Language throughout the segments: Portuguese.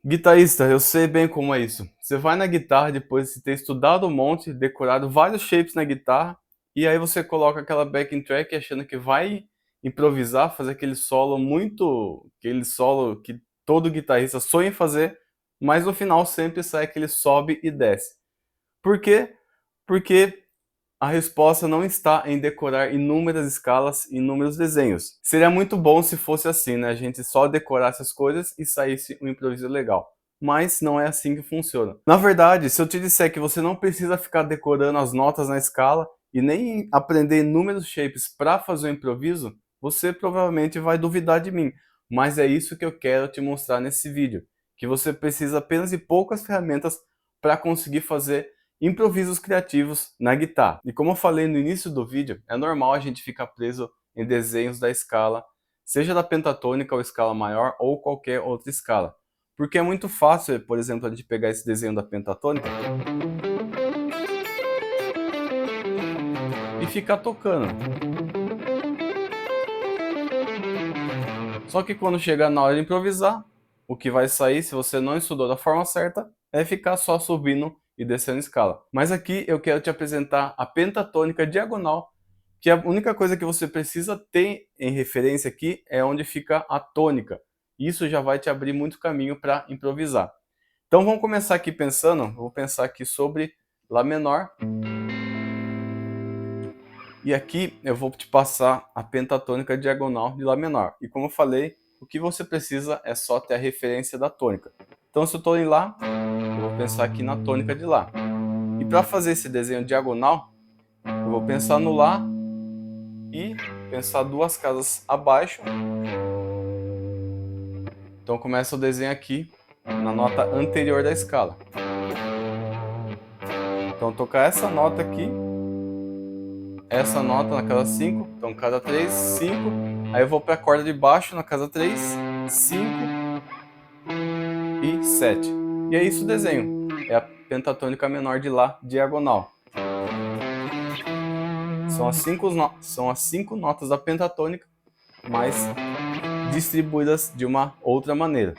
Guitarrista, eu sei bem como é isso. Você vai na guitarra depois de ter estudado um monte, decorado vários shapes na guitarra, e aí você coloca aquela backing track achando que vai improvisar, fazer aquele solo que todo guitarrista sonha em fazer, mas no final sempre sai aquele sobe e desce. Por quê? Porque a resposta não está em decorar inúmeras escalas e inúmeros desenhos. Seria muito bom se fosse assim, né? A gente só decorasse as coisas e saísse um improviso legal. Mas não é assim que funciona. Na verdade, se eu te disser que você não precisa ficar decorando as notas na escala e nem aprender inúmeros shapes para fazer o improviso, você provavelmente vai duvidar de mim. Mas é isso que eu quero te mostrar nesse vídeo, que você precisa apenas de poucas ferramentas para conseguir fazer improvisos criativos na guitarra. E como eu falei no início do vídeo, é normal a gente ficar preso em desenhos da escala, seja da pentatônica ou escala maior ou qualquer outra escala. Porque é muito fácil, por exemplo, a gente pegar esse desenho da pentatônica e ficar tocando. Só que quando chegar na hora de improvisar, o que vai sair, se você não estudou da forma certa, é ficar só subindo e descendo escala. Mas aqui eu quero te apresentar a pentatônica diagonal, que a única coisa que você precisa ter em referência aqui é onde fica a tônica. Isso já vai te abrir muito caminho para improvisar. Então vamos começar aqui pensando, vou pensar aqui sobre Lá menor. E aqui eu vou te passar a pentatônica diagonal de Lá menor. E como eu falei, o que você precisa é só ter a referência da tônica. Então se eu estou em Lá, eu vou pensar aqui na tônica de Lá. E para fazer esse desenho diagonal, eu vou pensar no Lá e pensar duas casas abaixo. Então começa o desenho aqui na nota anterior da escala. Então tocar essa nota aqui, essa nota na casa 5, então casa 3, 5, aí eu vou para a corda de baixo na casa 3, 5 e 7. E é isso o desenho, é a pentatônica menor de Lá diagonal. São as 5 notas da pentatônica, mas distribuídas de uma outra maneira.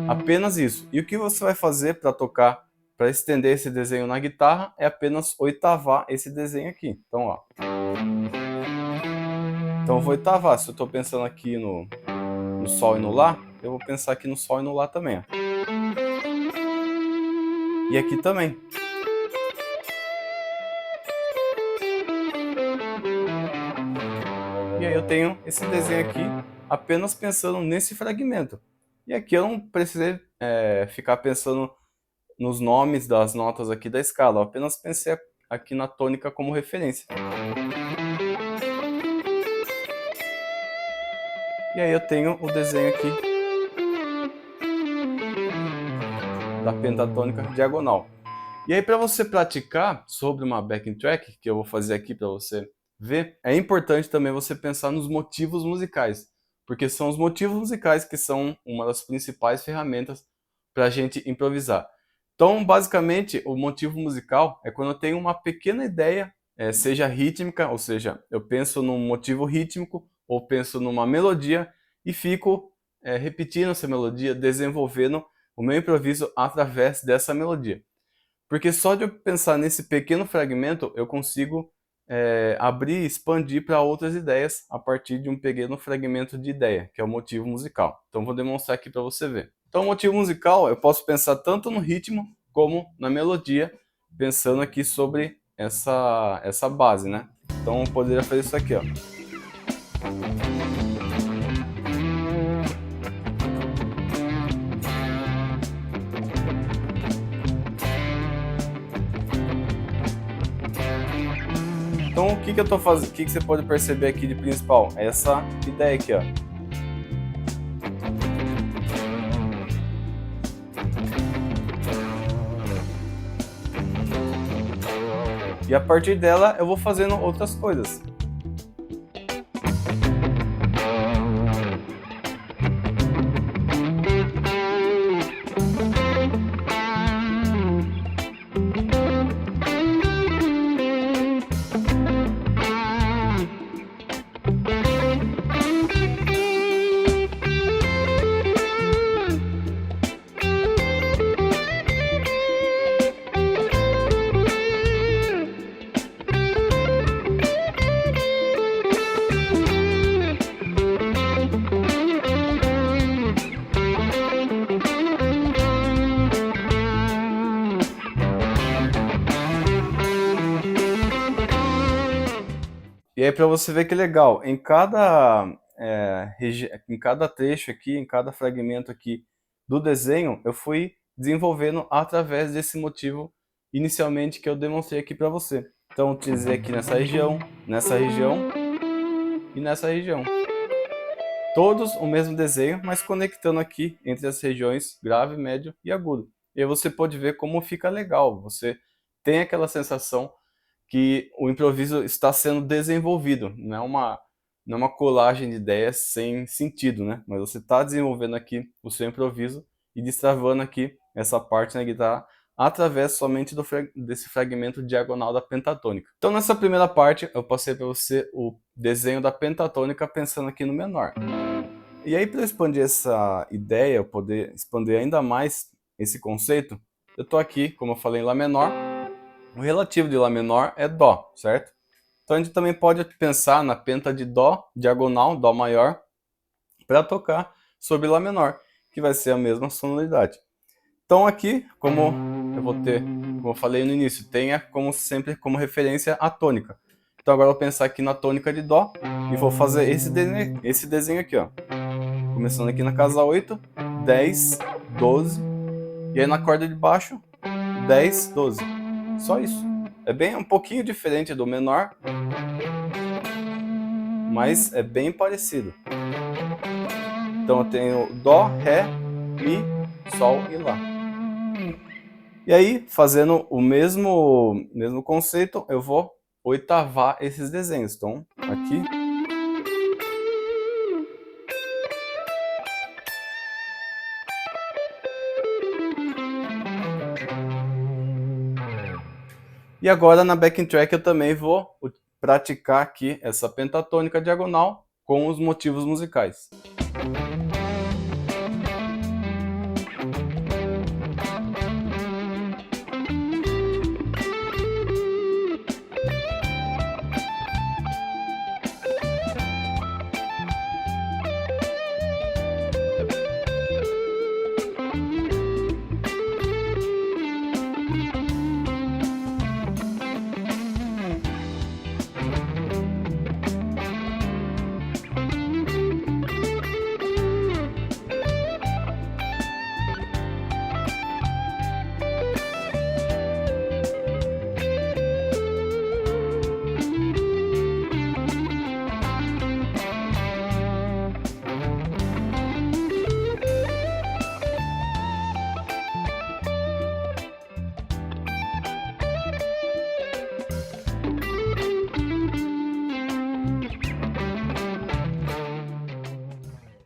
Apenas isso. E o que você vai fazer para tocar, para estender esse desenho na guitarra, é apenas oitavar esse desenho aqui. Então, ó. Então eu vou oitavar. Se eu estou pensando aqui no Sol e no Lá, eu vou pensar aqui no Sol e no Lá também, ó. E aqui também. E aí eu tenho esse desenho aqui apenas pensando nesse fragmento. E aqui eu não precisei ficar pensando nos nomes das notas aqui da escala, eu apenas pensei aqui na tônica como referência. E aí eu tenho o desenho aqui da pentatônica diagonal. E aí para você praticar sobre uma backing track, que eu vou fazer aqui para você ver, é importante também você pensar nos motivos musicais, porque são os motivos musicais que são uma das principais ferramentas para a gente improvisar. Então, basicamente, o motivo musical é quando eu tenho uma pequena ideia, seja rítmica, ou seja, eu penso num motivo rítmico, ou penso numa melodia, e fico repetindo essa melodia, desenvolvendo o meu improviso através dessa melodia. Porque só de eu pensar nesse pequeno fragmento, eu consigo abrir e expandir para outras ideias a partir de um pequeno fragmento de ideia, que é o motivo musical. Então vou demonstrar aqui para você ver. Então o motivo musical eu posso pensar tanto no ritmo como na melodia, pensando aqui sobre essa base, né? Então eu poderia fazer isso aqui, ó. Então o que eu tô fazendo? O que você pode perceber aqui de principal? É essa ideia aqui, ó. E a partir dela eu vou fazendo outras coisas. E aí para você ver que legal, em cada, em cada trecho aqui, em cada fragmento aqui do desenho, eu fui desenvolvendo através desse motivo inicialmente que eu demonstrei aqui para você. Então eu utilizei aqui nessa região e nessa região. Todos o mesmo desenho, mas conectando aqui entre as regiões grave, médio e agudo. E aí você pode ver como fica legal, você tem aquela sensação que o improviso está sendo desenvolvido, não é uma colagem de ideias sem sentido, né? Mas você está desenvolvendo aqui o seu improviso e destravando aqui essa parte na guitarra através somente desse fragmento diagonal da pentatônica. Então nessa primeira parte eu passei para você o desenho da pentatônica pensando aqui no menor. E aí, para expandir essa ideia, eu poder expandir ainda mais esse conceito, eu estou aqui, como eu falei, em Lá menor. O relativo de Lá menor é Dó, certo? Então a gente também pode pensar na penta de Dó, diagonal, Dó maior, para tocar sobre Lá menor, que vai ser a mesma sonoridade. Então aqui, como eu vou ter, como eu falei no início, tenha como sempre como referência a tônica. Então agora eu vou pensar aqui na tônica de Dó e vou fazer esse desenho aqui, ó. Começando aqui na casa 8, 10, 12, e aí na corda de baixo, 10, 12. Só isso. É bem um pouquinho diferente do menor, mas é bem parecido. Então eu tenho Dó, Ré, Mi, Sol e Lá. E aí, fazendo o mesmo conceito, eu vou oitavar esses desenhos. Então, aqui. E agora na backing track eu também vou praticar aqui essa pentatônica diagonal com os motivos musicais.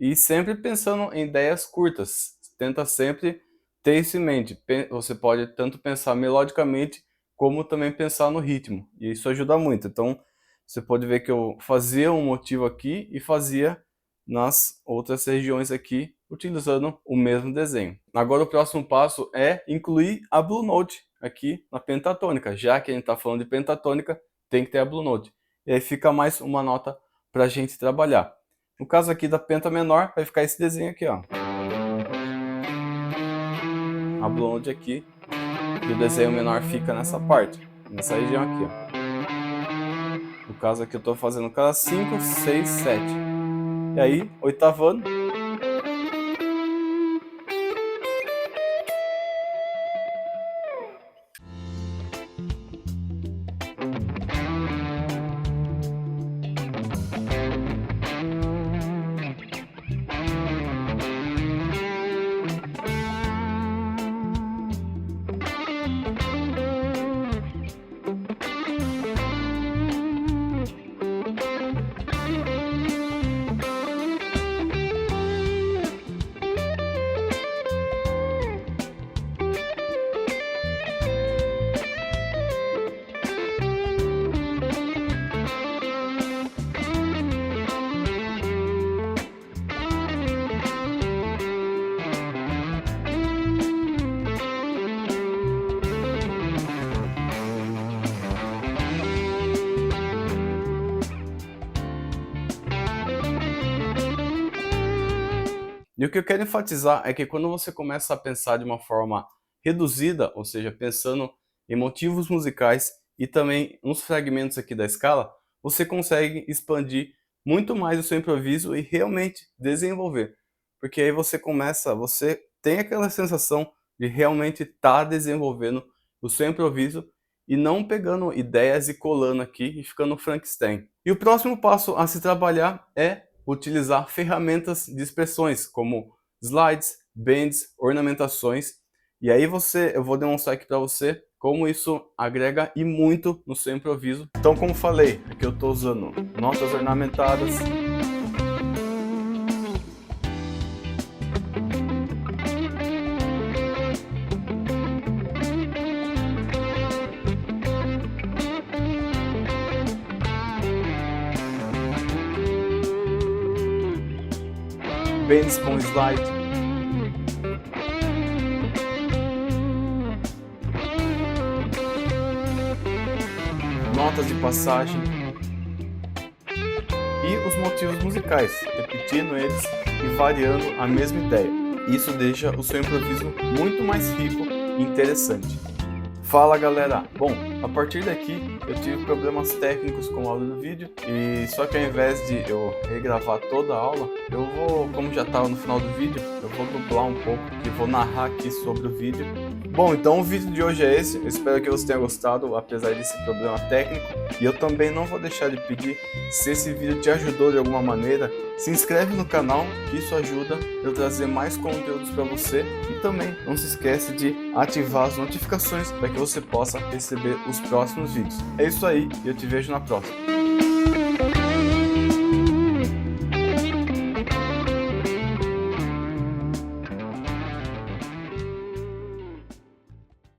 E sempre pensando em ideias curtas. Tenta sempre ter isso em mente. Você pode tanto pensar melodicamente, como também pensar no ritmo. E isso ajuda muito. Então, você pode ver que eu fazia um motivo aqui e fazia nas outras regiões aqui, utilizando o mesmo desenho. Agora o próximo passo é incluir a Blue Note aqui na pentatônica. Já que a gente está falando de pentatônica, tem que ter a Blue Note. E aí fica mais uma nota para a gente trabalhar. No caso aqui da penta menor, vai ficar esse desenho aqui, ó. A Blue Note aqui. E o desenho menor fica nessa parte, nessa região aqui, ó. No caso aqui eu estou fazendo cada 5, 6, 7. E aí, oitavando. E o que eu quero enfatizar é que quando você começa a pensar de uma forma reduzida, ou seja, pensando em motivos musicais e também nos fragmentos aqui da escala, você consegue expandir muito mais o seu improviso e realmente desenvolver. Porque aí você tem aquela sensação de realmente estar desenvolvendo o seu improviso e não pegando ideias e colando aqui e ficando Frankenstein. E o próximo passo a se trabalhar é utilizar ferramentas de expressões como slides, bends, ornamentações. E aí eu vou demonstrar aqui para você como isso agrega e muito no seu improviso. Então, como falei, aqui eu estou usando notas ornamentadas, bends com slide, notas de passagem e os motivos musicais, repetindo eles e variando a mesma ideia. Isso deixa o seu improviso muito mais rico e interessante. Fala galera! Bom, a partir daqui eu tive problemas técnicos com o áudio do vídeo e só que ao invés de eu regravar toda a aula, eu vou, como já estava no final do vídeo, eu vou dublar um pouco e vou narrar aqui sobre o vídeo. Bom, então o vídeo de hoje é esse, eu espero que você tenha gostado, apesar desse problema técnico. E eu também não vou deixar de pedir, se esse vídeo te ajudou de alguma maneira, se inscreve no canal, que isso ajuda eu trazer mais conteúdos para você. E também não se esquece de ativar as notificações para que você possa receber os próximos vídeos. É isso aí, e eu te vejo na próxima.